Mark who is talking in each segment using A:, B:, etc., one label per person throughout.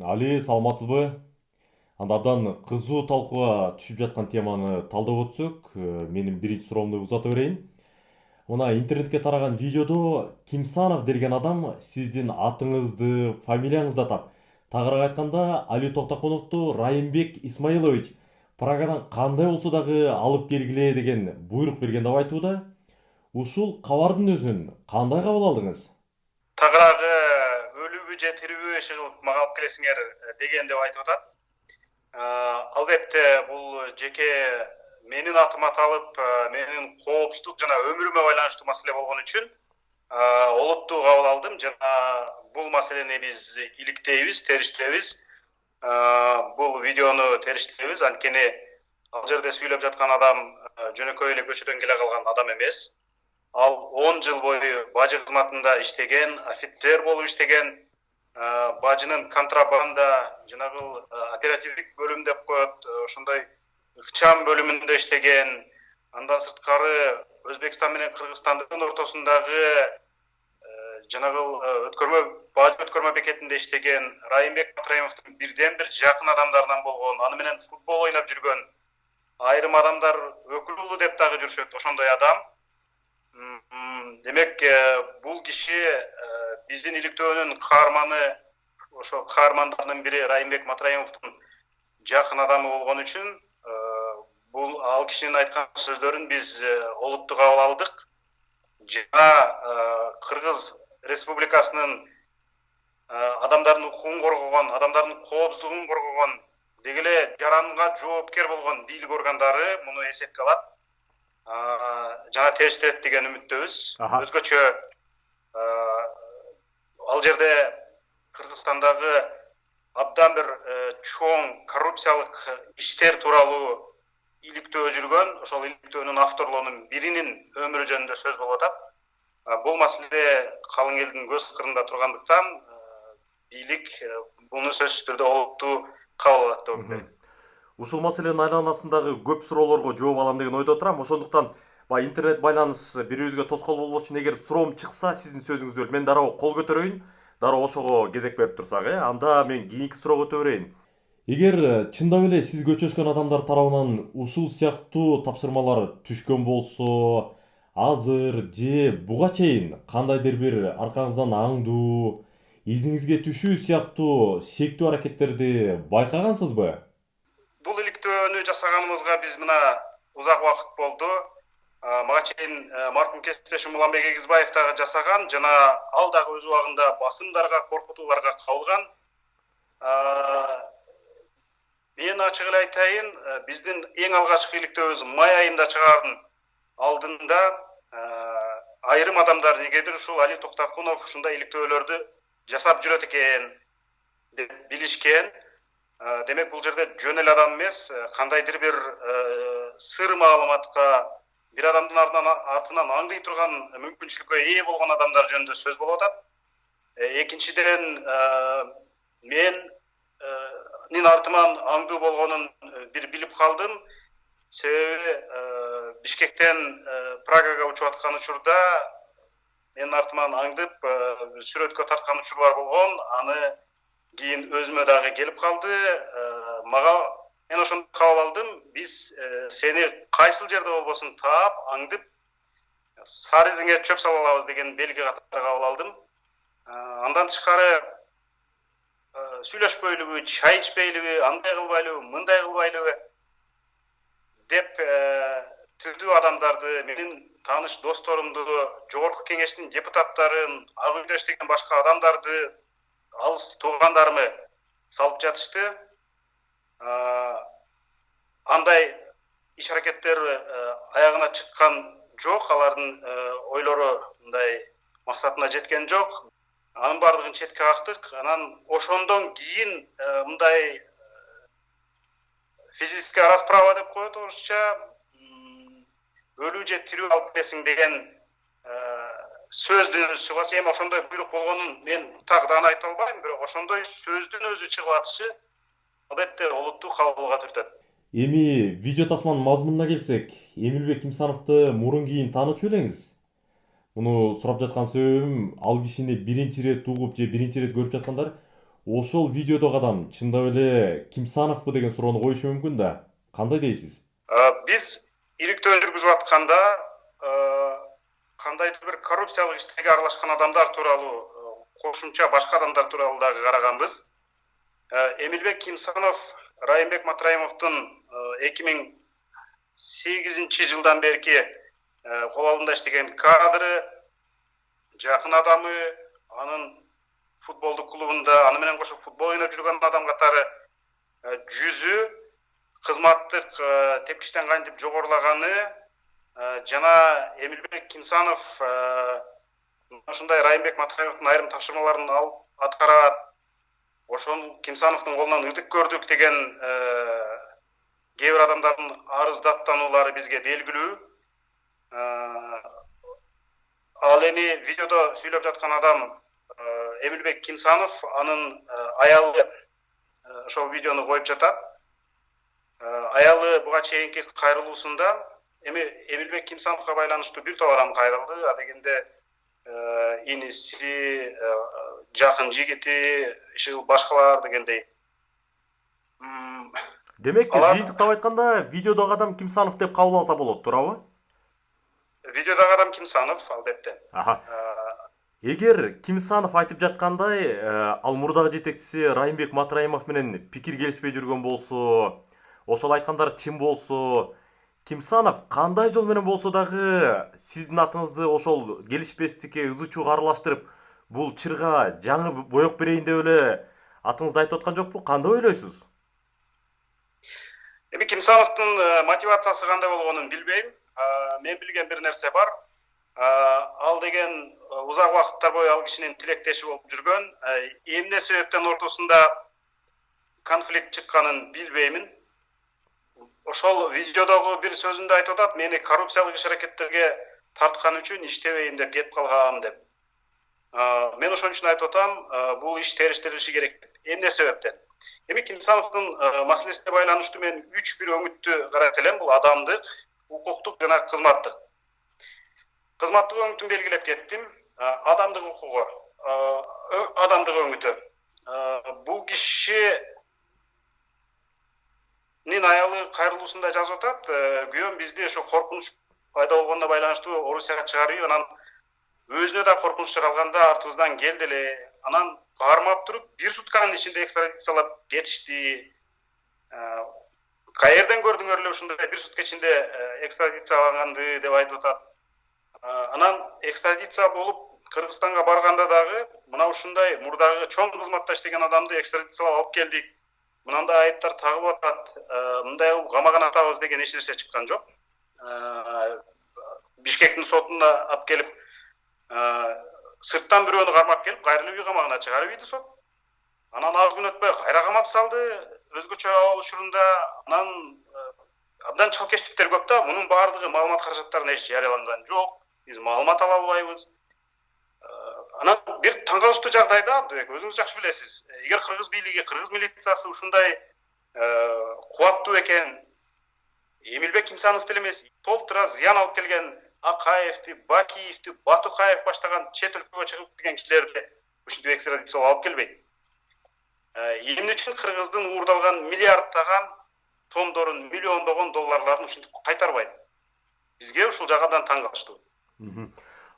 A: Али, саламатсызбы? Анда абдан кызуу талкууга түшүп жаткан теманы талдап өтсөк, менин биринчи суроомду узата берейин. Мына интернетке тараган видеодо Кимсанов деген адам сиздин атыңызды, фамилияңызды атап, тагыраак айтканда Али Токтокуновду Райымбек Исмаилович Прагадан кандай болсо дагы алып келгиле деген буйрук берген деп айтууда. Ушул кабардын өзүн кандай кабыл алдыңыз?
B: Тагыраагы өлүүбү же тирүүбү иши кылып мага алып келесиңер деген деп айтып атат. Албетте бул жеке менин атым аталып, менин коопсуздук жана өмүрүмө байланыштуу маселе болгон үчүн олуттуу кабыл алдым жана бул маселени биз иликтейбиз, териштиребиз. Бул видеону териштиребиз, анткени ал жерде сүйлөп жаткан адам жөнөкөй эле көчөдөн келе калган адам эмес. Ал 10 жыл бою бажы кызматында иштеген, офицер болуп иштеген, бажынын контрабанда жанагы оперативдик бөлүм деп коет, ошондой ыкчам бөлүмүндө иштеген. Андан сырткары Өзбекстан менен Кыргызстандын ортосундагы жанагы бажы өткөрмө бекетинде иштеген Райымбек Матраимовдун бирден бир жакын адамдарынан болгон, аны менен футбол ойноп жүргөн, айрым адамдар өкүл деп дагы жүрүшөт, ошондой адам. Демек, бул киши биздин иликтөөнүн каарманы, ошо каармандардын бири Райымбек Матраимовдун жакын адамы болгон үчүн бул ал кишинин айткан сөздөрүн биз олуттуу кабыл алдык. Жана Кыргыз Республикасынын адамдардын укугун коргогон, адамдардын коопсуздугун коргогон, деги эле жаранга жоопкер болгон бийлик органдары муну эсепке алат. Жана териштирет деген үмүттөбүз. Өзгөчө ал жерде Кыргызстандагы абдан бир чоң коррупциялык иштер тууралуу иликтөө жүргөн, ошол иликтөөнүн авторлорунун биринин өмүрү жөнүндө сөз болуп атат. Бул маселе калың элдин көз кырында тургандыктан бийлик буну сөзсүз түрдө олуттуу кабыл алат деп ойлойм.
A: Ушул маселенин айланасындагы көп суроолорго жооп алам деген ойдо турам. Ошондуктан баягы интернет байланыш бири бирибизге тоскоол болбош үчүн эгер суроом чыкса сиздин сөзүңүздү бөлүп мен дароо кол көтөрөйүн, дароо ошого кезек берип турсак, анда мен кийинки суроого өтө берейин. Эгер чындап эле сиз көчөшкөн адамдар тарабынан ушул сыяктуу тапшырмалар түшкөн болсо, азыр же буга чейин кандайдыр бир аркаңыздан аңдуу, изиңизге түшүү сыяктуу шектүү аракеттерди байкагансызбы?
B: Бул иликтөөнү жасаганыбызга биз мына узак убакыт болду. Мага чейин маркум кесиптешим Уланбек Эгизбаев дагы жасаган, жана ал дагы өз убагында басымдарга, коркутууларга кабылган. Мен ачык эле айтайын, биздин эң алгачкы иликтөөбүз май айында чыгаардын алдында айрым адамдар негедир ушул Али Токтокунов ушундай иликтөөлөрдү жасап жүрөт экен деп билишкен. Демек бул жерде жөн эле адам эмес, кандайдыр бир сыр маалыматка, бир адамдын артынан аңдый турган мүмкүнчүлүккө ээ болгон адамдар жөнүндө сөз болуп атат. Экинчиден, менин артыман аңдуу болгонун бир билип калдым. Себеби Бишкектен Прагага учуп аткан учурда менин артыман аңдып сүрөткө тарткан учурлар болгон. Аны кийин өзүмө дагы келип калды. Мага мен ошондо кабыл алдым. Биз сени кайсыл жерде болбосун таап, аңдып, сары изиңе чөп сала алабыз деген белги катары кабыл алдым. Андан тышкары сүйлөшпөйлүбү, чай ичпейлиби, андай кылбайлыбы, мындай кылбайлыбы деп түрдүү адамдарды, менин тааныш досторумду, жогорку кеңештин депутаттарын, ак үйдө иштеген башка адамдарды, алыс туугандарымы салып жатышты. Андай иш аракеттер аягына чыккан жок, алардын ойлору мындай максатына жеткен жок. Анын бардыгын четке кактык. Анан ошондон кийин мындай физическая расправа деп коет орусча, өлүү же тирүү алып келесиң деген сөздүн чыгасы, эми ошондой буйрук болгонун мен так даана айта албайм, бирок ошондой сөздүн өзү чыгып атышы албетте олуттуу кабылга түртөт.
A: Эми видео тасманын мазмунуна келсек, Эмилбек Кимсановду мурун кийин таанычу белеңиз? Муну сурап жаткан себебим, ал кишини биринчи ирет угуп же биринчи ирет көрүп жаткандар ошол видеодогу адам чындап эле Кимсановбу деген суроону коюшу мүмкүн да. Кандай дейсиз?
B: Биз иликтөө жүргүзүп атканда кандайдыр бир коррупциялык иштерге аралашкан адамдар тууралуу кошумча башка адамдар тууралуу дагы караганбыз. Эмилбек Кимсанов Райымбек Матраимовдун 2008 жылдан берки кол алдында иштеген кадры, жакын адамы, анын футболдук клубунда аны менен кошо футбол ойноп жүргөн адам катары жүзү кызматтык тепкичтен кантип жогорулаганы жана Эмилбек Кимсанов ушундай Райымбек Матраимовдун айрым тапшырмаларын алып аткарат, ошол Кимсановдун колунан ырдык көрдүк деген кээ бир адамдардын арыздаттануулары бизге белгилүү. Ал эми видеодо сүйлөп жаткан адам Эмилбек Кимсанов, анын аялы ошол видеону коюп жатат. Аялы буга чейинки кайрылуусунда Эмилбек Кимсановго байланыштуу бир топ адам кайрылды. А дегенде иниси, жакын жигити, башкалар дегендей.
A: Демек, жыйынтыктап айтканда, видеодогу адам Кимсанов деп кабыл алса болот, туурабы?
B: Видеодогу адам Кимсанов, албетте.
A: Эгер Кимсанов айтып жаткандай, ал мурдагы жетекчиси Райымбек Матраимов менен пикир келишпей жүргөн болсо, ошол айткандар чын болсо, Кимсанов кандай жол менен болсо дагы сиздин атыңызды ошол келишпестикке ызы-чуу аралаштырып, бул чырга жаңы боек берейин деп эле атыңызды айтып аткан жокпу? Кандай ойлойсуз?
B: Эми Кимсановдун мотивациясы кандай болгонун билбейм. Мен билген бир нерсе бар. Ал деген узак убакыттар бою ал кишинин тилектеши болуп жүргөн. Эмне себептен ортосунда конфликт чыкканын билбеймин. Ошол видеодогу бир сөзүндө айтып атат, мени коррупциялык иш-аракеттерге тарткан үчүн иштебейм деп кетип калгам деп. Мен ошон үчүн айтып атам, бул иш териштирилиши керек. Эмне себептен? Эми Кимсановдун маселесине байланыштуу мен 3 бир өңүттү карайт элем. Бул адамдык, укуктук жана кызматтык. Кызматтык өңүтүн белгилеп кеттим. Адамдык укугу, адамдык өңүтү. Бул кишинин аялы кайрылуусунда жазып атат, күйөөм бизди ошо коркунуч пайда болгонуна байланыштуу Орусияга чыгарып, анан өзүнө да коркунуч жаралганда артыбыздан келди эле. Анан кармап туруп, бир сутканын ичинде экстрадициялап кетишти. Каерден көрдүңөр эле ушундай бир сутка ичинде экстрадицияланганды деп айтып атат. Анан экстрадиция болуп Кыргызстанга барганда дагы мына ушундай мурдагы чоң кызматта иштеген адамды экстрадициялап алып келдик. Мынандай айыптар тагылып атат. Мындай камаган атабыз деген эч нерсе чыккан жок. Бишкектин сотуна алып келип сырттан бирөөнү кармап келип, кайрылуу үй камагына чыгарып ийди сот. Анан аз күн өтпөй кайра камап салды, өзгөчө абал учурунда. Анан абдан чалкештиктер көп да, мунун баардыгы маалымат каражаттарына эч жарыяланган жок. Биз маалымат ала албайбыз. Анан бир таң калыштуу жагдайда, өзүңүз жакшы билесиз. Эгер кыргыз бийлиги, кыргыз милициясы ушундай кубаттуу экен, Эмилбек Кимсанов деле эмес, толтура зыян алып келген Акаевди, Бакиевди, Батукаев баштаган чет өлкөгө чыгып келген кишилерди ушинтип экстрадициялап алып келбейт. Эмне үчүн кыргыздын уурдалган миллиарддаган сомдорун, миллиондогон долларларын ушинтип кайтарбайт? Бизге ушул жагдан таң калыштуу.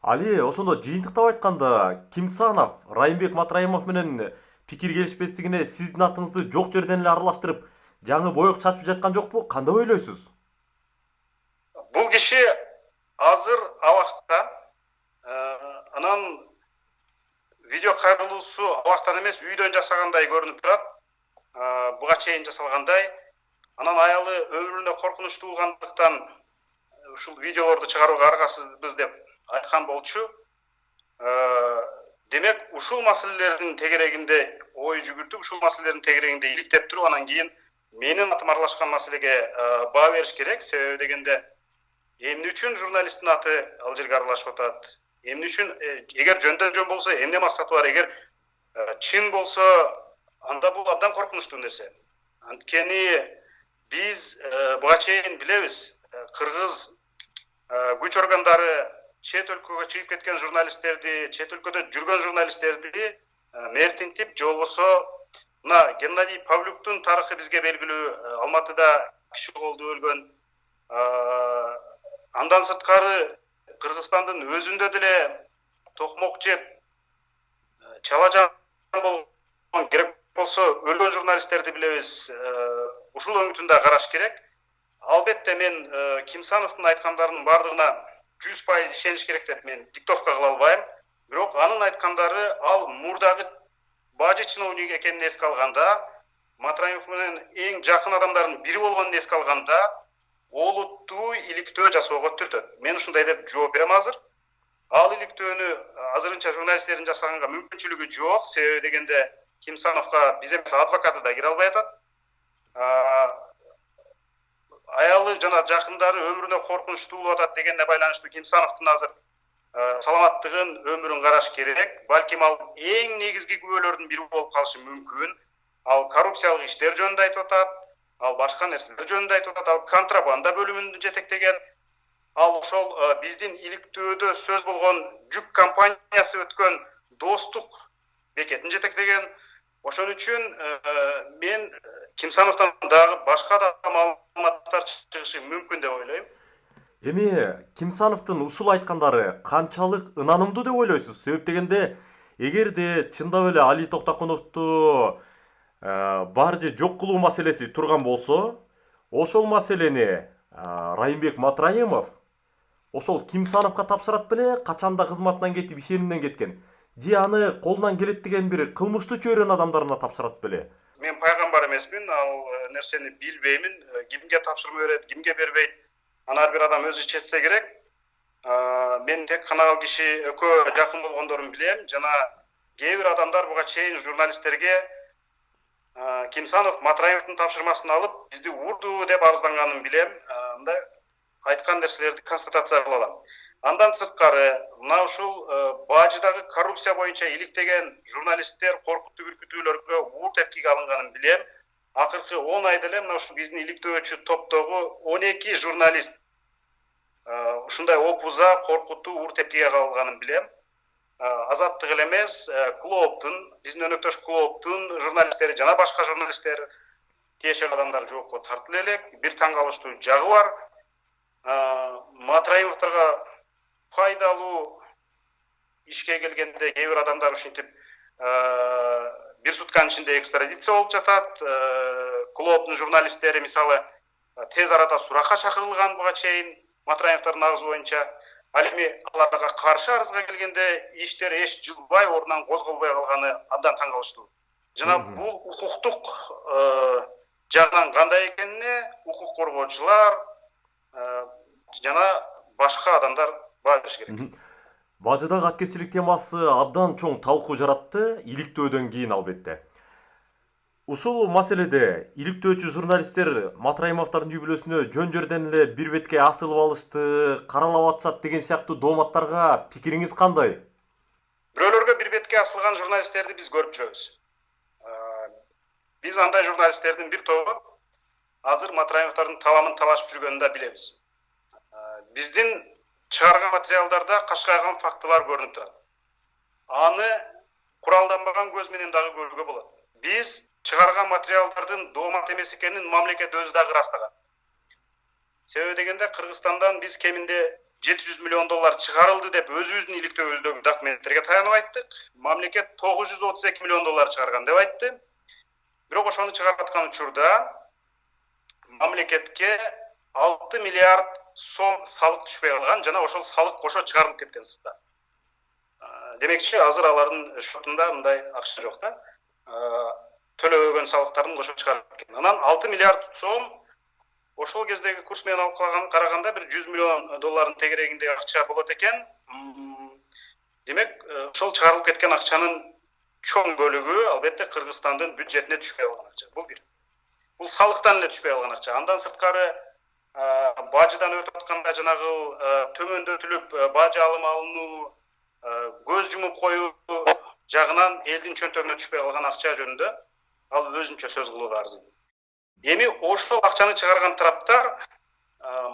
A: Али, ошондо жыйынтыктап айтканда, Кимсанов Райымбек Матраимов менен пикир келишпестигине сиздин атыңызды жок жерден эле аралаштырып, жаңы боек чачып жаткан жокпу? Кандай ойлойсуз?
B: Бул киши азыр абакта, анан видео кайрылуусу абактан эмес, үйдөн жасагандай көрүнүп турат. Буга чейин жасалгандай. Анан аялы өмүрүнө коркунучтуу болгондуктан ушул видеолорду чыгарууга аргасызбыз деп айткан болчу. Демек, ушул маселелердин тегерегинде ой жүгүртүп, ушул маселелердин тегерегинде иликтеп туруп, анан кийин менин атым аралашкан маселеге баа бериш керек. Себеби дегенде, эмне үчүн журналисттин аты ал жерге аралашып атат? Эмне үчүн, эгер жөндөн жөн болсо, эмне максаты бар? Эгер чын болсо, анда бул абдан коркунучтуу нерсе. Анткени биз буга чейин билебиз, кыргыз күч органдары чет өлкөгө чыгып кеткен журналисттерди, чет өлкөдө жүргөн журналисттерди мертинтип, же болбосо мына Геннадий Павлюктун тарыхы бизге белгилүү. Алматыда киши колду өлгөн. Андан сырткары Кыргызстандын өзүндө деле токмок жеп чалажан болгон керек болсо өлгөн журналисттерди билебиз. Ушул өңүтүн да караш керек. Албетте мен Кимсановдун айткандарынын бардыгына 100% ишениш керек деп мен диктовка кыла албайм. Бирок анын айткандары ал мурдагы бажы чиновник экенин эске алганда, Матраев менен эң жакын адамдардын бири болгонун эске алганда, олуттуу иликтөө жасоого түртөт. Мен ушундай деп жооп берем азыр. Ал иликтөөнү азырынча журналисттердин жасаганга мүмкүнчүлүгү жок. Себеби дегенде Кимсановго биз эмес адвокаты да кире албай атат. Аялы жана жакындары өмүрүнө коркунуч туулуп атат дегенге байланыштуу Кимсановдун азыр саламаттыгын, өмүрүн караш керек. Балким ал эң негизги күбөлөрдүн бири болуп калышы мүмкүн. Ал коррупциялык иштер жөнүндө айтып атат, ал башка нерселер жөнүндө айтып атат, ал контрабанда бөлүмүн жетектеген, ал ошол биздин иликтөөдө сөз болгон жүк компаниясы өткөн достук бекетин жетектеген. Ошон үчүн мен Кимсановдон дагы башка да маалыматтар чыгышы мүмкүн деп ойлойм.
A: Эми Кимсановдун ушул айткандары канчалык ынанымдуу деп ойлойсуз? Себеп дегенде, эгерде чындап эле Али Токтокуновду бар же жок кылуу маселеси турган болсо, ошол маселени Райымбек Матраимов ошол Кимсановго тапшырат беле, качанда кызматынан кетип ишенимден кеткен. Же аны колунан келет деген бир кылмыштуу чөйрөнүн адамдарына тапшырат беле?
B: Мен пайгамбар эмесмин, ал нерсени билбеймин. Кимге тапшырма берет, кимге бербейт, аны ар бир адам өзү чечсе керек. Мен тек гана ал киши экөө жакын болгондорун билем. Жана кээ бир адамдар буга чейин журналисттерге Кимсанов Матраевдин тапшырмасын алып, бизди урду деп арызданганын билем. Мындай айткан нерселерди констатация кыла алам. Андан сырткары, мына ушул бажыдагы коррупция боюнча иликтеген журналисттер коркуттуу бүркүтүүлөргө уур тепкиге алынганын билем. Акыркы 10 айда эле мына ушул биздин иликтөөчү топтогу 12 журналист ушундай опуза коркуттуу уур тепкиге кабылганын билем. Азаттык эле эмес, Клооптун, биздин өнөктөш Клооптун журналисттери жана башка журналисттер, тиешелүү адамдар жоопко тартыла элек. Бир таң калыштуу жагы бар. Матраимовторго пайдалуу ишке келгенде кээ бир адамдар ушинтип бир сутканын ичинде экстрадиция болуп жатат. Клооптун журналисттери мисалы тез арада суракка чакырылган буга чейин Матраимовтордун арызы боюнча. Ал эми аларга каршы арызга келгенде иштер эч жылбай ордунан козголбой калганы абдан таң калыштуу. Жана бул укуктук жагынан кандай экенине укук коргоочулар жана башка адамдар бааш керек.
A: Бажыдагы аткезчилик темасы абдан чоң талкуу жаратты, иликтөөдөн кийин албетте. Ушул маселеде иликтөөчү журналисттер Матраимовдордун үй бүлөсүнө жөн жерден эле бир бетке асылып алышты, каралап атышат деген сыяктуу дооматтарга пикириңиз кандай?
B: Бирөөлөргө бир бетке асылган журналисттерди биз көрүп жүрөбүз. Биз андай журналисттердин бир тобу азыр Матраимовдордун таламын талашып жүргөнүн да билебиз. Биздин чыгарган материалдарда кашкайган фактылар көрүнүп турат. Аны куралданбаган көз менен дагы көрүүгө болот. Биз чыгарган материалдардын доомат эмес экенин мамлекет өзү дагы ырастаган. Себеби дегенде Кыргызстандан биз кеминде 700 миллион доллар чыгарылды деп өзүбүздүн иликтөөбүздөгү документтерге таянып айттык. Мамлекет 932 миллион доллар чыгарган деп айтты. Бирок ошону чыгарып аткан учурда мамлекетке 6 миллиард сом салык түшпөй калган жана ошол салык кошо чыгарылып кеткен сыртта. Демекчи азыр алардын шотунда мындай акча жок да. Төлөбөгөн салыктарын кошо чыгарып кеткен. Анан 6 миллиард сом ошол кездеги курс менен алып караганда бир 100 миллион доллардын тегерегинде акча болот экен. Демек, ошол чыгарылып кеткен акчанын чоң бөлүгү албетте Кыргызстандын бюджетине түшпөй калган акча. Бул бир. Бул салыктан эле түшпөй калган акча. Андан сырткары бажыдан өтүп атканда жанагы төмөндөтүлүп бажы алымы алынуу, көз жумуп коюу жагынан элдин чөнтөгүнө түшпөй калган акча жөнүндө ал өзүнчө сөз кылууга арзый. Эми ошол акчаны чыгарган тараптар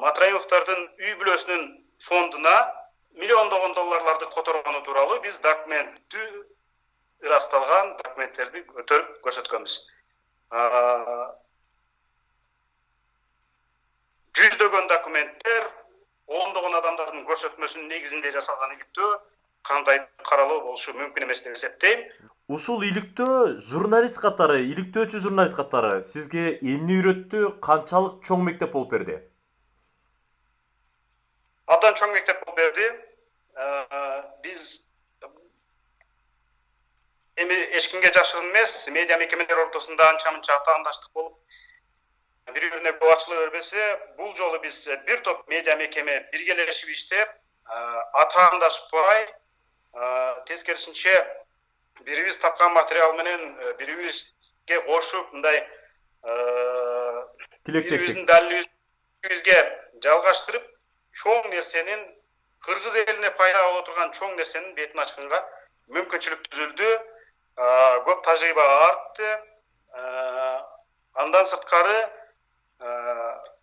B: Матраимовдордун үй бүлөсүнүн фондуна миллиондогон долларларды которгону тууралуу биз документтүү ырасталган документтерди көтөрүп көрсөткөнбүз. Жүздөгөн документтер, ондогон адамдардын көрсөтмөсүнүн негизинде жасалган иликтөө кандай каралуу болушу мүмкүн эмес деп эсептейм.
A: Ушул иликтөө журналист катары, иликтөөчү журналист катары сизге эмне үйрөттү, канчалык чоң мектеп болуп берди?
B: Абдан чоң мектеп болуп берди. Биз эми эч кимге жашыруун эмес, медиа мекемелер ортосунда анча мынча атаандаштык болуп, бири-бирине көп ачыла бербесе, бул жолу биз бир топ медиа мекеме биргелешип иштеп, атаандашпай, тескерисинче бирибиз тапкан материал менен бирибизге кошуп, мындай
A: Тилектештик.
B: бирибиздин далилибизге жалгаштырып, чоң нерсенин, кыргыз элине пайда боло турган чоң нерсенин бетин ачканга мүмкүнчүлүк түзүлдү. Көп тажрыйба артты. Андан сырткары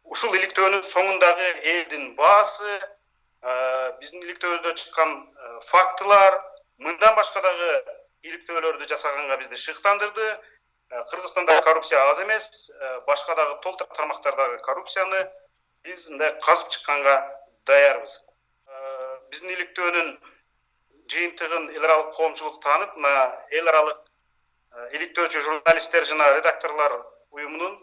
B: ушул иликтөөнүн соңундагы элдин баасы, биздин иликтөөбүздө чыккан фактылар, мындан башка дагы иликтөөлөрдү жасаганга бизди шыктандырды. Кыргызстанда коррупция аз эмес, башка дагы толтура тармактардагы коррупцияны биз мындай казып чыкканга даярбыз. Биздин иликтөөнүн жыйынтыгын эл аралык коомчулук таанып, мына эл аралык иликтөөчү журналисттер жана редакторлор уюмунун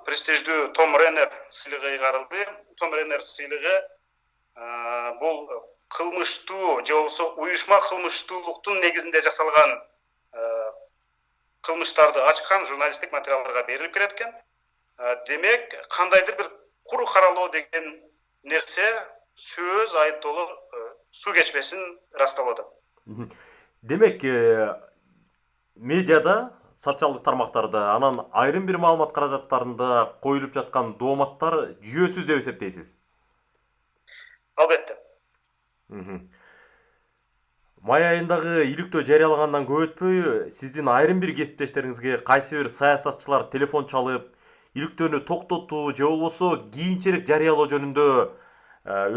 B: престиждүү Том Реннер сыйлыгы ыйгарылды. Том Реннер сыйлыгы бул кылмыштуу же болбосо уюшма кылмыштуулуктун негизинде жасалган кылмыштарды ачкан журналисттик материалдарга берилип келет экен. Демек, кандайдыр бир куру каралоо деген нерсе сөз айыптоолор суу кечпесин ырасталды.
A: Демек, медиада, социалдык тармактарда, анан айрым бир маалымат каражаттарында коюлуп жаткан дооматтар жүйөсүз деп эсептейсиз?
B: Албетте.
A: Май айындагы иликтөө жарыялагандан көп өтпөй, сиздин айрым бир кесиптештериңизге кайсы бир саясатчылар телефон чалып, иликтөөнү токтотуу же болбосо кийинчерээк жарыялоо жөнүндө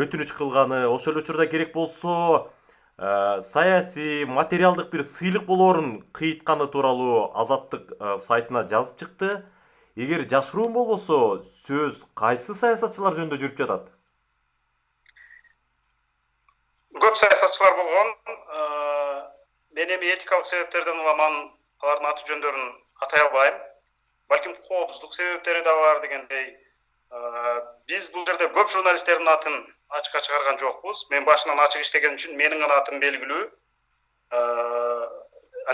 A: өтүнүч кылганы, ошол эле учурда керек болсо саясий, материалдык бир сыйлык болоорун кыйытканы тууралуу Азаттык сайтына жазып чыкты. Эгер жашыруун болбосо, сөз кайсы саясатчылар жөнүндө жүрүп жатат?
B: Көп саясатчылар болгон. Мен эми этикалык себептерден уламан алардын аты жөндөрүн атай албайм. Балким коопсуздук себептери да бар дегендей. Биз бул жерде көп журналисттердин атын ачыкка чыгарган жокпуз. Мен башынан ачык иштеген үчүн менин гана атым белгилүү.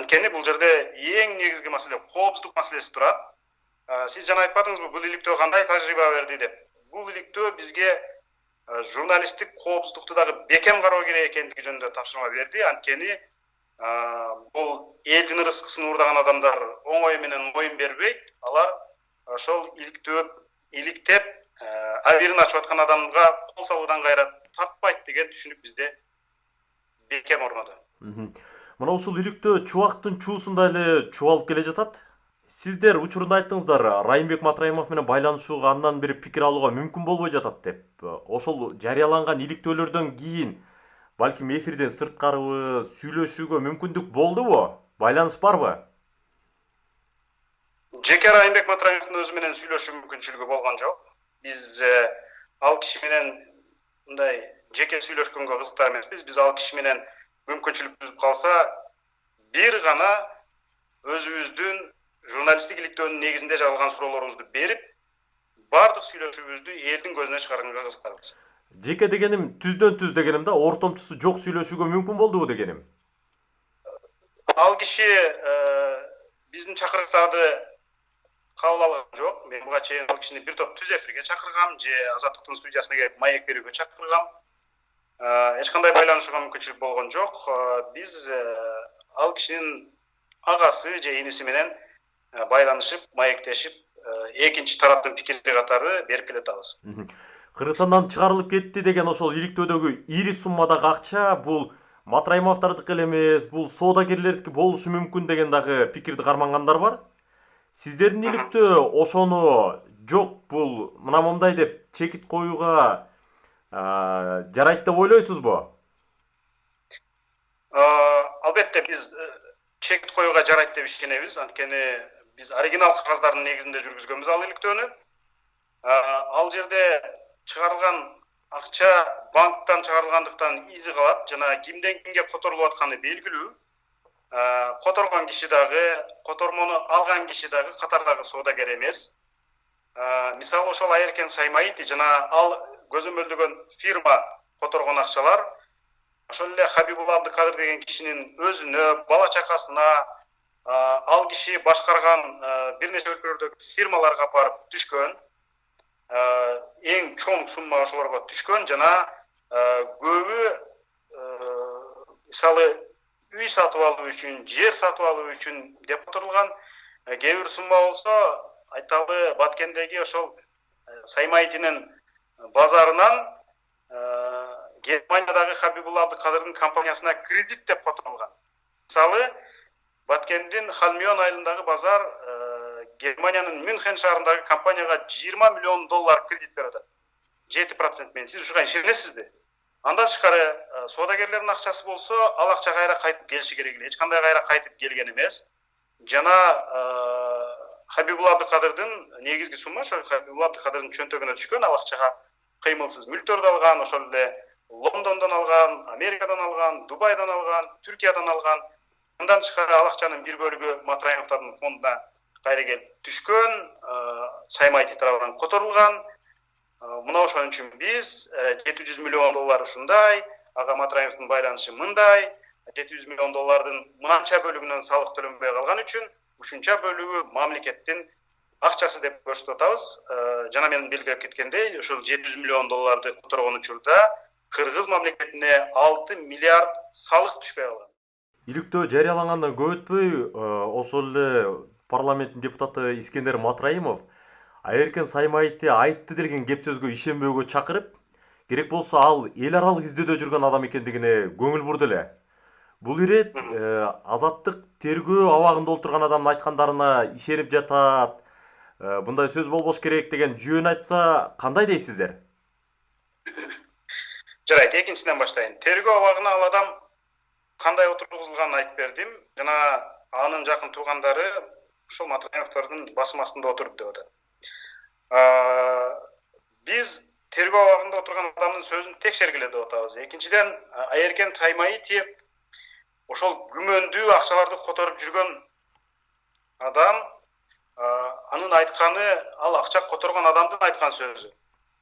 B: Анткени бул жерде эң негизги маселе коопсуздук маселеси турат. Сиз жана айтпадыңызбы, бул иликтөө кандай тажрыйба берди деп. Бул иликтөө бизге журналисттик коопсуздукту дагы бекем кароо керек экендиги жөнүндө тапшырма берди. Анткени бул элдин ырыскысын уурдаган адамдар оңой менен моюн бербейт. Алар ошол иликтеп, абийирин ачып аткан адамга кол салуудан кайра таппайт деген түшүнүк бизде бекем орноду.
A: Мына ушул иликтөө чубактын чуусунда эле чубалып келе жатат. Сиздер учурунда айттыңыздар, Райымбек Матраимов менен байланышууга, андан бери пикир алууга мүмкүн болбой жатат деп. Ошол жарыяланган иликтөөлөрдөн кийин балким эфирден сырткарыбы сүйлөшүүгө мүмкүндүк болдубу? Байланыш барбы?
B: Жеке Райымбек Матраимовдун өзү менен сүйлөшүү мүмкүнчүлүгү болгон жок. Биз ал киши менен мындай жеке сүйлөшкөнгө кызыктар эмеспиз. Биз ал киши менен мүмкүнчүлүк түзүп калса, бир гана өзүбүздүн журналисттик иликтөөнүн негизинде жазылган суроолорубузду берип, бардык сүйлөшүүбүздү элдин көзүнө чыгарганга кызыктарбыз.
A: Жеке дегеним, түздөн түз дегеним да, ортомчусу жок сүйлөшүүгө мүмкүн болдубу дегеним.
B: Ал киши биздин чакырыктарды кабыл алган жок. Мен буга чейин ал кишини бир топ түз эфирге чакыргам, же Азаттыктын студиясына келип маек берүүгө чакыргам. Эч кандай байланышууга мүмкүнчүлүк болгон жок. Биз ал кишинин агасы же иниси менен байланышып, маектешип, экинчи тараптын пикири катары берип келатабыз.
A: Кыргызстандан чыгарылып кетти деген ошол иликтөөдөгү ири суммадагы акча бул Матраимовдордуку эле эмес, бул соодагерлердики болушу мүмкүн деген дагы пикирди кармангандар бар. Сиздердин иликтөө ошону жок, бул мына мындай деп чекит коюуга жарайт деп ойлойсузбу?
B: Албетте биз шект коюуга жарайт деп ишенебиз. Анткени биз оригинал кагаздардын негизинде жүргүзгөнбүз ал иликтөөнү. Ал жерде чыгарылган акча банктан чыгарылгандыктан изи калат жана кимден кимге которулуп атканы белгилүү. Которгон киши дагы, котормону алган киши дагы катардагы соодагер эмес. Мисалы ошол Айеркен Саймаити жана ал көзөмөлдөгөн фирма которгон акчалар ошол эле Хабибулла Абдыкадыр деген кишинин өзүнө, бала чакасына, ал киши башкарган бир нече өлкөлөрдөгү фирмаларга барып түшкөн. Эң чоң сумма ошолорго түшкөн жана көбү мисалы үй сатып алуу үчүн, жер сатып алуу үчүн деп которулган. Кээ бир сумма болсо айталы Баткендеги ошол Саймайтинин базарынан Германиядагы Хабибулла Абдыкадырдын компаниясына кредит деп которулган. Мисалы Баткендин Халмион айылындагы базар Германиянын Мюнхен шаарындагы компанияга $20 миллион кредит берет. 7% менен. Сиз ушуга ишенесизби? Андан тышкары соодагерлердин акчасы болсо, ал акча кайра кайтып келиши керек эле. Эч кандай кайра кайтып келген эмес. Жана Хабибулла Абдыкадырдын негизги сумма ошо Хабибулла Абдыкадырдын чөнтөгүнө түшкөн. Ал акчага кыймылсыз мүлктөрдү алган, ошол эле Лондондон алган, Америкадан алган, Дубайдан алган, Түркиядан алган. Андан тышкары ал акчанын бир бөлүгү Матраимовдун фондуна кайра келип түшкөн, Саймайти тарабынан которулган. Мына ошон үчүн биз $700 миллион ушундай, ага Матраимовдун байланышы мындай, $700 миллион мынанча бөлүгүнөн салык төлөнбөй калган үчүн ушунча бөлүгү мамлекеттин акчасы деп көрсөтүп атабыз. Жана мен белгилеп кеткендей, ошол $700 миллион которгон учурда Кыргыз мамлекетине 6 миллиард салык түшпөй калган.
A: Иликтөө жарыялангандан көп өтпөй, ошол эле парламенттин депутаты Искендер Матраимов Айеркен Саймаити айтты деген кеп сөзгө ишенбөөгө чакырып, керек болсо ал эл аралык издөөдө жүргөн адам экендигине көңүл бурду эле. Бул ирет азаттык тергөө абагында отурган адамдын айткандарына ишенип жатат. Мындай сөз болбош керек деген жөн айтса, кандай дейсиздер?
B: Жарайт, экинчиден баштайын. Тергөө абагына ал адам кандай отургузулганын айтып бердим. Жана анын жакын туугандары ошол Матраимовдордун басым астында отуруп деп атат. Биз тергөө абагында отурган адамдын сөзүн текшергиле деп атабыз. Экинчиден, Айеркен Саймаити ошол күмөндүү акчаларды которуп жүргөн адам, анын айтканы ал акча которгон адамдын айткан сөзү.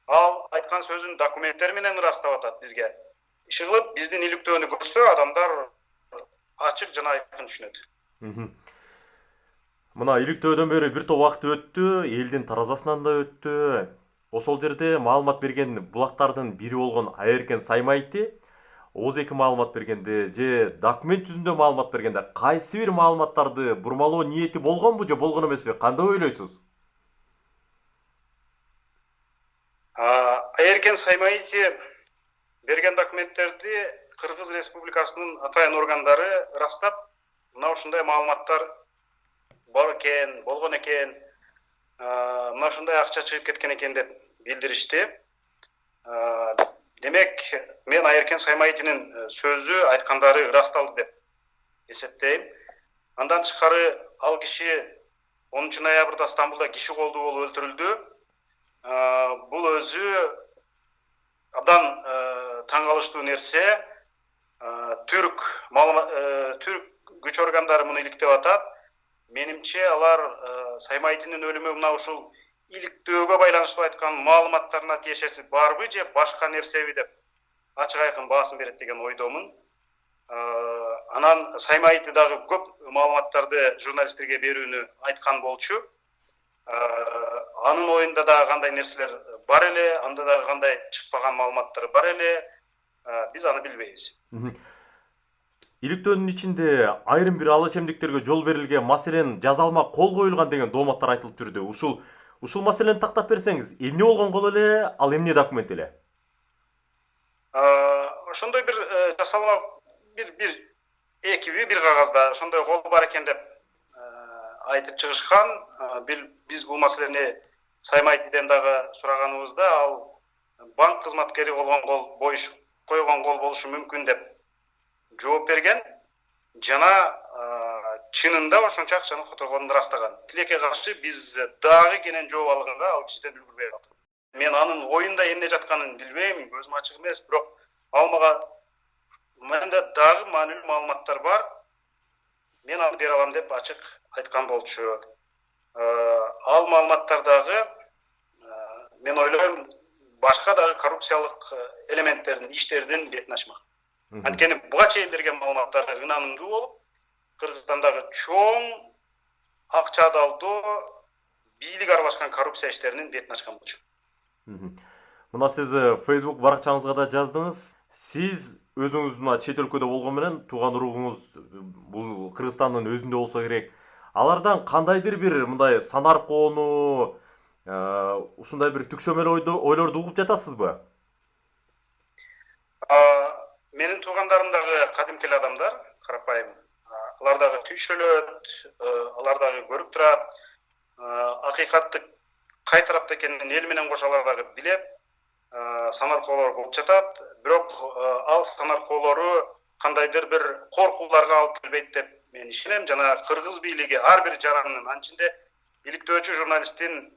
B: Ал айткан сөзүн документтер менен ырастап атат бизге. Иши кылып биздин иликтөөнү көрсө, адамдар ачык жана айкын түшүнөт.
A: Мына иликтөөдөн бери бир топ убакыт өттү, элдин таразасынан да өттү. Ошол жерде маалымат берген булактардын бири болгон Айеркен Саймаити ооз-эки маалымат бергенде же документ жүзүндө маалымат бергенде кайсы бир маалыматтарды бурмалоо ниети болгонбу же болгон эмеспи? Кандай ойлойсуз?
B: Айеркен Саймаити берген документтерди Кыргыз Республикасынын атайын органдары ырастап, мына ушундай маалыматтар бар экен, болгон экен, мына ушундай акча чыгып кеткен экен деп билдиришти. Демек, мен Айеркен Саймайтинин сөзү айткандары ырасталды деп эсептейм. Андан тышкары ал киши 10 ноябрда Стамбулда киши колдуу болуп өлтүрүлдү. Бул өзү абдан таң калыштуу нерсе. Түрк күч органдары муну иликтеп атат. Менимче алар Саймайтинин өлүмү мына ушул иликтөөгө байланыштуу айткан маалыматтарына тиешеси барбы же башка нерсеби деп ачык айкын баасын берет деген ойдомун. Анан Саймаити дагы көп маалыматтарды журналисттерге берүүнү айткан болчу. Анын оюнда да кандай нерселер бар эле, анда да кандай чыкпаган маалыматтар бар эле, биз аны билбейбиз.
A: Иликтөөнүн ичинде айрым бир ал ичемдиктерге жол берилген, маселен жазалма кол коюлган деген дооматтар айтылып жүрдү. Ушул маселени тактап берсеңиз, эмне болгон кол эле, ал эмне документ эле?
B: Ошондой бир жасалма бир бир кагазда ошондой кол бар экен деп айтып чыгышкан. Биз бул маселени Саймайтиден дагы сураганыбызда ал банк кызматкери койгон кол болушу мүмкүн деп жооп берген. Жана чынында ошончо акчаны которгонун ырастаган. Тилекке каршы биз дагы кенен жооп алганга ал кишиден үлгүрбөй калдык. Мен анын оюнда эмне жатканын билбейм, көзүм ачык эмес, бирок ал мага менде дагы маанилүү маалыматтар бар. Мен аны бере алам деп ачык айткан болчу. Ал маалыматтардагы мен ойлойм башка дагы коррупциялык элементтердин, иштердин бетин ачмак. Анткени буга чейин берген маалыматтар ынанымдуу болуп, Кыргызстандагы чоң акча алдоо, бийлик аралашкан коррупция иштеринин бетин ачкан болчу.
A: Мына сиз Facebook баракчаңызга да жаздыңыз. Сиз өзүңүз мына чет өлкөдө болгон менен тууган уругуңуз бул Кыргызстандын өзүндө болсо керек. Алардан кандайдыр бир мындай санаркоону, ушундай бир түкшөмөл ойлорду угуп жатасызбы?
B: Менин туугандарым дагы кадимки эле адамдар, карапайым. Алар дагы түйшөлөт, алар дагы көрүп турат. Акыйкатты кай тарапта экенин эл менен кошо алар дагы билет. Санаркоолор болуп жатат. Бирок ал санаркоолору кандайдыр бир коркууларга алып келбейт деп мен ишенем. Жана кыргыз бийлиги ар бир жаранын, анын ичинде иликтөөчү журналисттин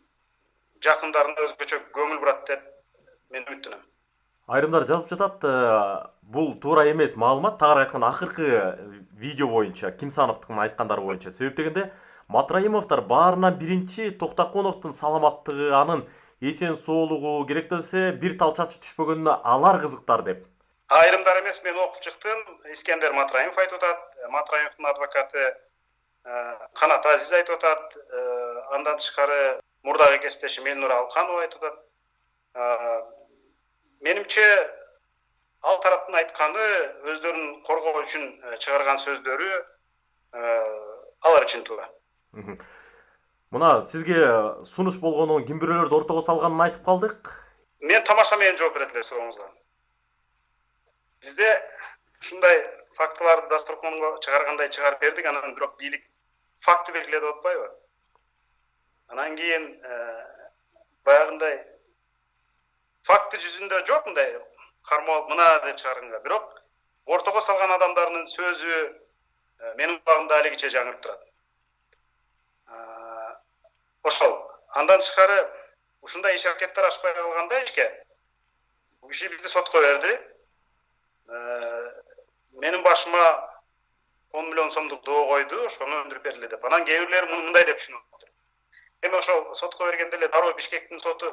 B: жакындарына өзгөчө көңүл бурат деп мен үмүттөнөм.
A: Айрымдар жазып жатат, бул туура эмес маалымат, тагыраак айтканда акыркы видео боюнча, Кимсановдун айткандары боюнча. Себеп дегенде Матраимовдор баарынан биринчи Токтокуновдун саламаттыгы, анын эсен соолугу, керек десе бир тал чачы түшпөгөнүнө алар кызыктар деп.
B: Айрымдар эмес, мен окуп чыктым. Искендер Матраимов айтып атат, Матраимовдун адвокаты Канат Азиз айтып атат, андан тышкары мурдагы кесиптеши Мелнур Алканова айтып атат. Менимче ал тараптын айтканы өздөрүн коргоо үчүн чыгарган сөздөрү алар үчүн туура.
A: Мына сизге сунуш болгонун, ким бирөөлөрдү ортого салганын айтып калдык.
B: Мен тамаша менен жооп берет эле сурооңузга. Бизде ушундай фактыларды дасторконго чыгаргандай чыгарып бердик, анан бирок бийлик факты белгиледи деп атпайбы? Анан кийин баягындай факты жүзүндө жок мындай кармоо алып мына деп чыгарганга, бирок ортого салган адамдардын сөзү менин кулагымда алигиче жаңырып турат. Ошол. Андан тышкары ушундай иш аракеттер ашпай калганда ишке бул киши бизди сотко берди. Менин башыма 10 миллион сомдук доо койду, ошону өндүрүп бергиле деп. Анан кээ бирлери муну мындай деп түшүнүп атат. Эми ошол сотко бергенде эле дароо Бишкектин соту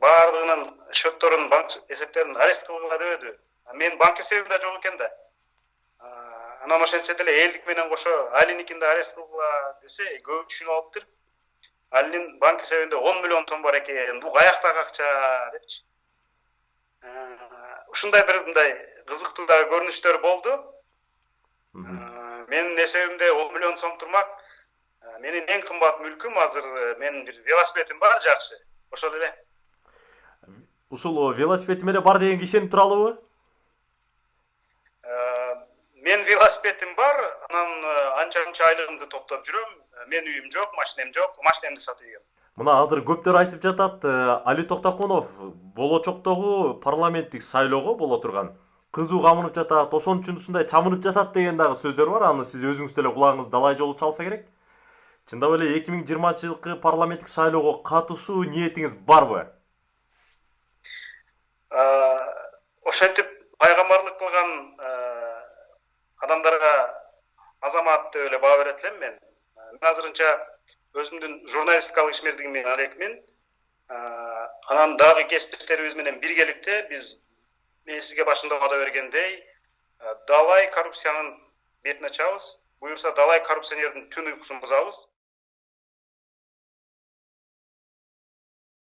B: баардыгынын счетторун, банк эсептерин арест кылгыла дебеди. Мен банк эсебим да жок экен да. Анан ошентсе деле элдик менен кошо Алиникин да арест кылгыла десе, көп түшүнүп алыптыр. Алинин банк эсебинде 10 миллион сом бар экен. Бул каяктагы акча депчи. Ушундай бир мындай кызыктуу да көрүнүштөр болду. Менин эсебимде 10 миллион сом турмак. Менин эң кымбат мүлкүм азыр менин бир велосипедим бар, жакшы. Ошол эле.
A: Ушул велосипедим эле бар деген ишенип туралыбы?
B: Мен велосипедим бар, анан анча-мынча айлыгымды топтоп жүрөм. Мен үйүм жок, машинем жок, машинемди сатып ийгем.
A: Мына азыр көптөр айтып жатат, Али Токтокунов болочоктогу парламенттик шайлоого боло турган кызуу камынып жатат, ошон үчүн ушундай чамынып жатат деген дагы сөздөр бар. Аны сиз өзүңүз деле кулагыңыз далай жолу чалса керек. Чындап эле 2020-жылкы парламенттик шайлоого катышуу ниетиңиз барбы?
B: Ошентип пайгамбарлык кылган адамдарга азамат деп эле баа берет элем мен. Мен азырынча өзүмдүн журналистикалык ишмердигимди алекмин. Анан дагы кесиптештерибиз менен биргеликте биз мен сизге башында вада бергендей далай коррупциянын бетин ачабыз. Буюрса далай коррупционердин түн уйкусун бузабыз.